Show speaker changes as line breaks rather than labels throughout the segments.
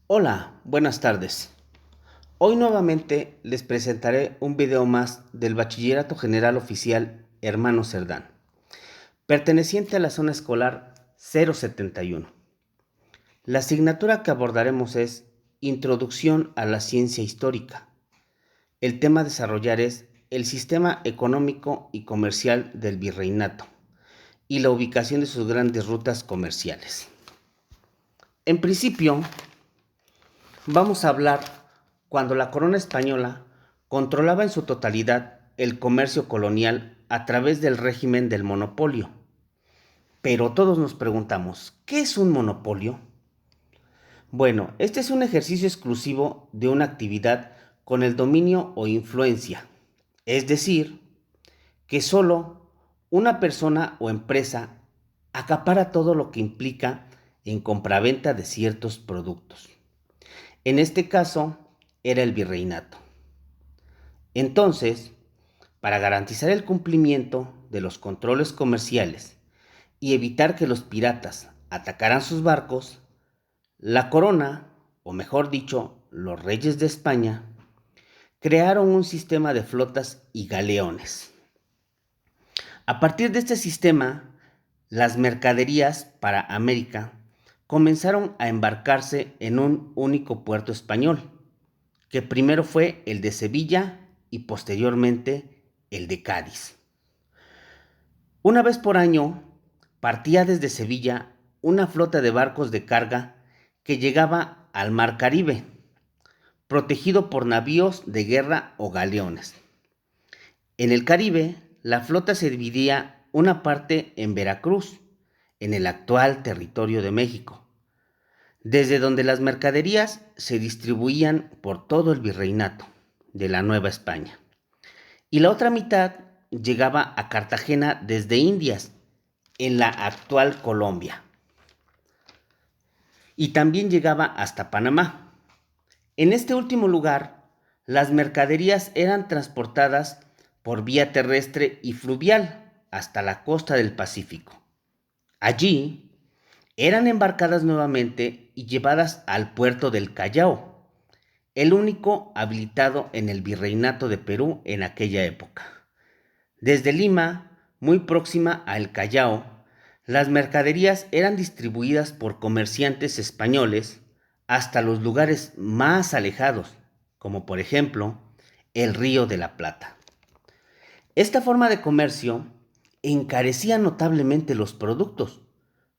Hola, buenas tardes. Hoy nuevamente les presentaré un video más del Bachillerato General Oficial Hermano Cerdán, perteneciente a la zona escolar 071. La asignatura que abordaremos es Introducción a la Ciencia Histórica. El tema a desarrollar es el sistema económico y comercial del virreinato y la ubicación de sus grandes rutas comerciales. En principio, vamos a hablar cuando la corona española controlaba en su totalidad el comercio colonial a través del régimen del monopolio. Pero todos nos preguntamos, ¿qué es un monopolio? Bueno, este es un ejercicio exclusivo de una actividad con el dominio o influencia, es decir, que solo una persona o empresa acapara todo lo que implica en compraventa de ciertos productos. En este caso, era el virreinato. Entonces, para garantizar el cumplimiento de los controles comerciales y evitar que los piratas atacaran sus barcos, la corona, o mejor dicho, los reyes de España, crearon un sistema de flotas y galeones. A partir de este sistema, las mercaderías para América comenzaron a embarcarse en un único puerto español, que primero fue el de Sevilla y posteriormente el de Cádiz. Una vez por año partía desde Sevilla una flota de barcos de carga que llegaba al Mar Caribe, protegido por navíos de guerra o galeones. En el Caribe, la flota se dividía una parte en Veracruz, en el actual territorio de México, desde donde las mercaderías se distribuían por todo el virreinato de la Nueva España. Y la otra mitad llegaba a Cartagena desde Indias, en la actual Colombia. Y también llegaba hasta Panamá. En este último lugar, las mercaderías eran transportadas por vía terrestre y fluvial hasta la costa del Pacífico. Allí, eran embarcadas nuevamente y llevadas al puerto del Callao, el único habilitado en el virreinato de Perú en aquella época. Desde Lima, muy próxima a El Callao, las mercaderías eran distribuidas por comerciantes españoles hasta los lugares más alejados, como por ejemplo el Río de la Plata. Esta forma de comercio encarecía notablemente los productos.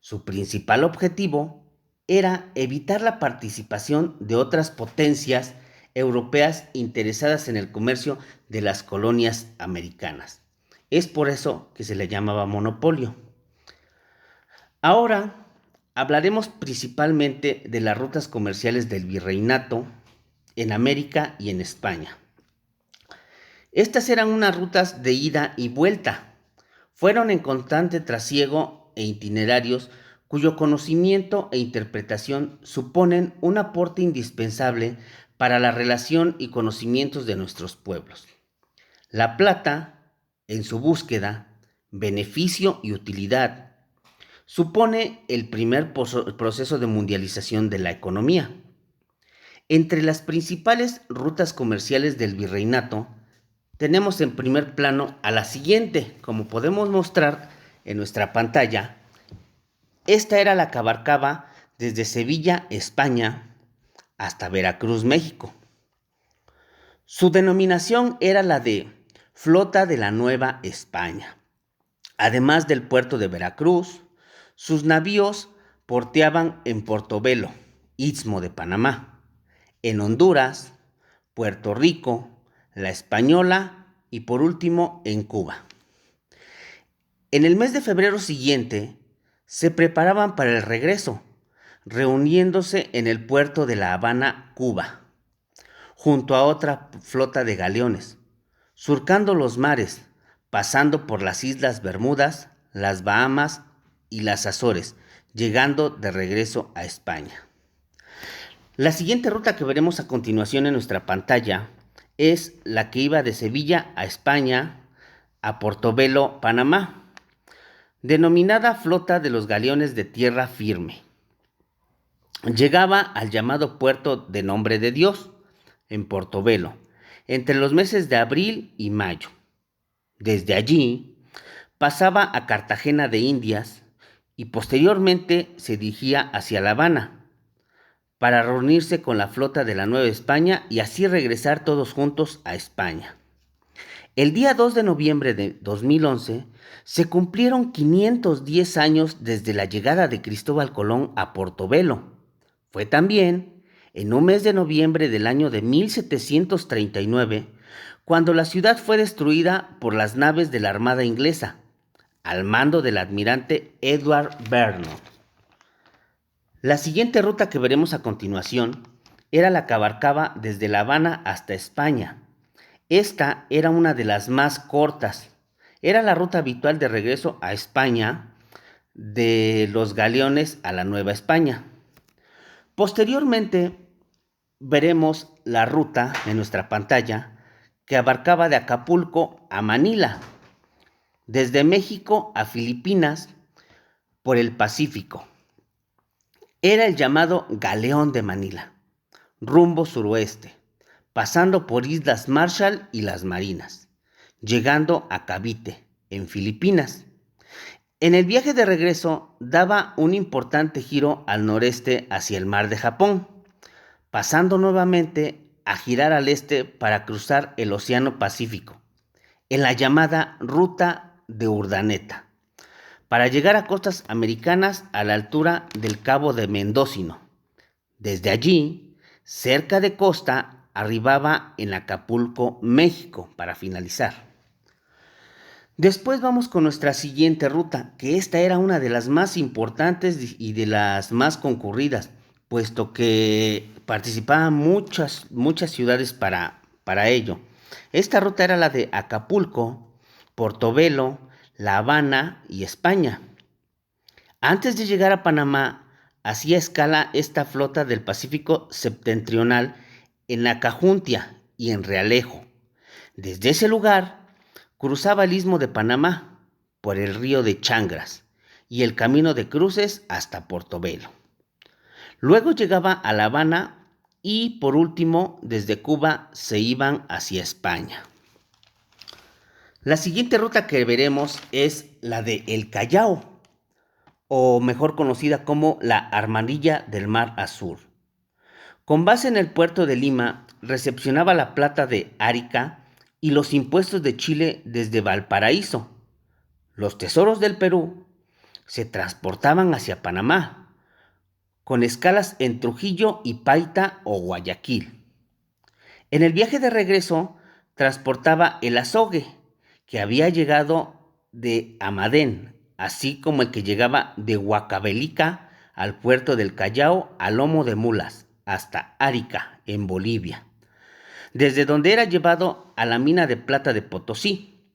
Su principal objetivo era evitar la participación de otras potencias europeas interesadas en el comercio de las colonias americanas. Es por eso que se le llamaba monopolio. Ahora hablaremos principalmente de las rutas comerciales del virreinato en América y en España. Estas eran unas rutas de ida y vuelta. Fueron en constante trasiego e itinerarios cuyo conocimiento e interpretación suponen un aporte indispensable para la relación y conocimientos de nuestros pueblos. La plata, en su búsqueda, beneficio y utilidad, supone el primer proceso de mundialización de la economía. Entre las principales rutas comerciales del virreinato, tenemos en primer plano a la siguiente, como podemos mostrar en nuestra pantalla. Esta era la que abarcaba desde Sevilla, España, hasta Veracruz, México. Su denominación era la de Flota de la Nueva España. Además del puerto de Veracruz, sus navíos porteaban en Portobelo, Istmo de Panamá, en Honduras, Puerto Rico, La Española y por último en Cuba. En el mes de febrero siguiente se preparaban para el regreso, reuniéndose en el puerto de La Habana, Cuba, junto a otra flota de galeones, surcando los mares, pasando por las Islas Bermudas, las Bahamas y las Azores, llegando de regreso a España. La siguiente ruta que veremos a continuación en nuestra pantalla es la que iba de Sevilla a España, a Portobelo, Panamá, denominada Flota de los Galeones de Tierra Firme. llegaba al llamado puerto de Nombre de Dios, en Portobelo, entre los meses de abril y mayo. Desde allí pasaba a Cartagena de Indias y posteriormente se dirigía hacia La Habana para reunirse con la flota de la Nueva España y así regresar todos juntos a España. El día 2 de noviembre de 2011 se cumplieron 510 años desde la llegada de Cristóbal Colón a Portobelo. Fue también en un mes de noviembre del año de 1739 cuando la ciudad fue destruida por las naves de la Armada inglesa, al mando del almirante Edward Vernon. La siguiente ruta que veremos a continuación era la que abarcaba desde La Habana hasta España. Esta era una de las más cortas. Era la ruta habitual de regreso a España de los galeones a la Nueva España. Posteriormente veremos la ruta en nuestra pantalla que abarcaba de Acapulco a Manila, desde México a Filipinas por el Pacífico. Era el llamado Galeón de Manila, rumbo suroeste, pasando por Islas Marshall y las Marinas, llegando a Cavite, en Filipinas. En el viaje de regreso daba un importante giro al noreste hacia el mar de Japón, pasando nuevamente a girar al este para cruzar el Océano Pacífico, en la llamada Ruta de Urdaneta, para llegar a costas americanas a la altura del Cabo de Mendocino. Desde allí, cerca de costa, arribaba en Acapulco, México, para finalizar. Después vamos con nuestra siguiente ruta, que esta era una de las más importantes y de las más concurridas, puesto que participaban muchas ciudades para ello. Esta ruta era la de Acapulco, Portobelo, La Habana y España. Antes de llegar a Panamá, hacía escala esta flota del Pacífico septentrional en Acajuntia y en Realejo. Desde ese lugar cruzaba el istmo de Panamá por el río de Changras y el camino de cruces hasta Portobelo. Luego llegaba a La Habana y por último desde Cuba se iban hacia España. La siguiente ruta que veremos es la de El Callao, o mejor conocida como la Armadilla del Mar Azul. Con base en el puerto de Lima, recepcionaba la plata de Arica y los impuestos de Chile desde Valparaíso. Los tesoros del Perú se transportaban hacia Panamá, con escalas en Trujillo y Paita o Guayaquil. En el viaje de regreso, transportaba el azogue, que había llegado de Amadén, así como el que llegaba de Huancavelica al puerto del Callao a lomo de mulas, hasta Arica, en Bolivia, desde donde era llevado a la mina de plata de Potosí.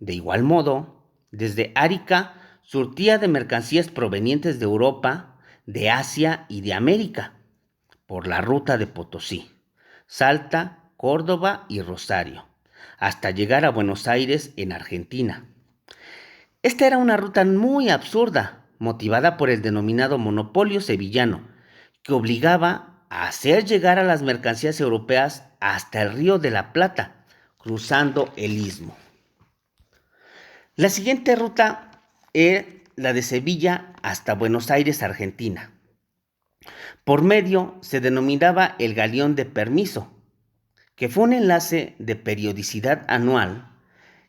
De igual modo, desde Arica surtía de mercancías provenientes de Europa, de Asia y de América, por la ruta de Potosí, Salta, Córdoba y Rosario, hasta llegar a Buenos Aires en Argentina. Esta era una ruta muy absurda, motivada por el denominado monopolio sevillano, que obligaba a hacer llegar a las mercancías europeas hasta el Río de la Plata, cruzando el istmo. La siguiente ruta es la de Sevilla hasta Buenos Aires, Argentina. Por medio se denominaba el Galeón de Permiso, que fue un enlace de periodicidad anual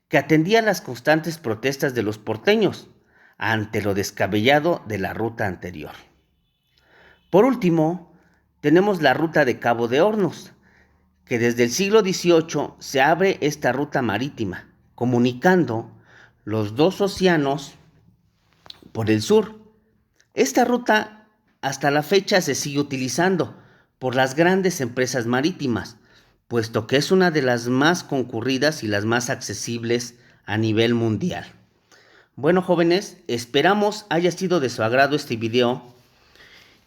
que atendía las constantes protestas de los porteños ante lo descabellado de la ruta anterior. Por último, tenemos la ruta de Cabo de Hornos, que desde el siglo XVIII se abre esta ruta marítima, comunicando los dos océanos por el sur. Esta ruta hasta la fecha se sigue utilizando por las grandes empresas marítimas, puesto que es una de las más concurridas y las más accesibles a nivel mundial. Bueno, jóvenes, esperamos haya sido de su agrado este video.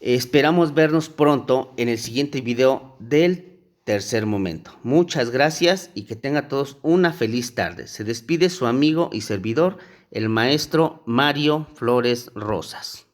Esperamos vernos pronto en el siguiente video del tercer momento. Muchas gracias y que tengan todos una feliz tarde. Se despide su amigo y servidor, el maestro Mario Flores Rosas.